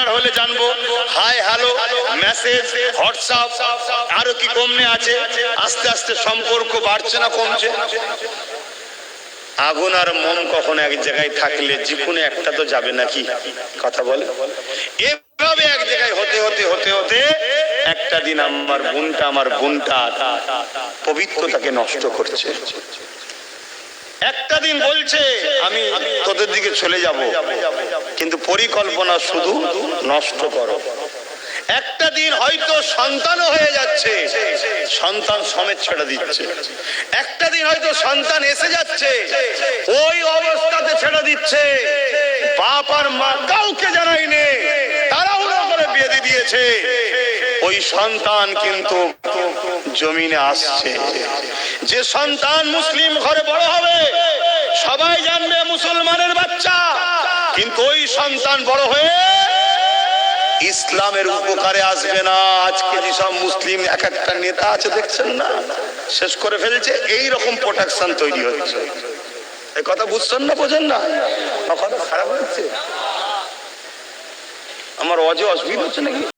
জানার হলে জানবো। হাই হ্যালো মেসেজ হোয়াটসঅ্যাপ আরো কি কমনে আছে। আস্তে আস্তে সম্পর্ক বাড়ছে না কমছে? আগুন আর মোম কখনো এক জায়গায় থাকলে যে কোনো একটা তো যাবে নাকি? কথা বলে। এভাবে এক জায়গায় হতে হতে হতে হতে একটা দিন আমার বোনটা পবিত্রতাকে নষ্ট করছে। একটা দিন বলছে আমি তোদের দিকে চলে যাব, কিন্তু পরিকল্পনা শুধু নষ্ট করো। একটা দিন হয়তো সন্তানও হয়ে যাচ্ছে, সন্তান সমেত ছেড়ে দিচ্ছে। একটা দিন হয়তো সন্তান এসে যাচ্ছে, ওই অবস্থাতে ছেড়ে দিচ্ছে। বাপ আর মা কাউকে জানাইনি, তারাও করে বিয়ে দিয়ে দিয়েছে। ওই সন্তান কিন্তু জমিনে আসছে। যে সন্তান মুসলিম ঘরে বড় হবে, সবাই জানবে মুসলমানের বাচ্চা, কিন্তু ওই সন্তান বড় হয়ে ইসলামের উপকারে আসবে না। আজকে যেসব মুসলিম এক একটা নেতা আছে দেখছেন না, শেষ করে ফেলছে। এই রকম প্রোটেকশন তৈরি হচ্ছে। এই কথা বুঝছেন না, বোঝেন না? কথা খারাপ হচ্ছে। আমার অজে অসুবিধা হচ্ছে নাকি?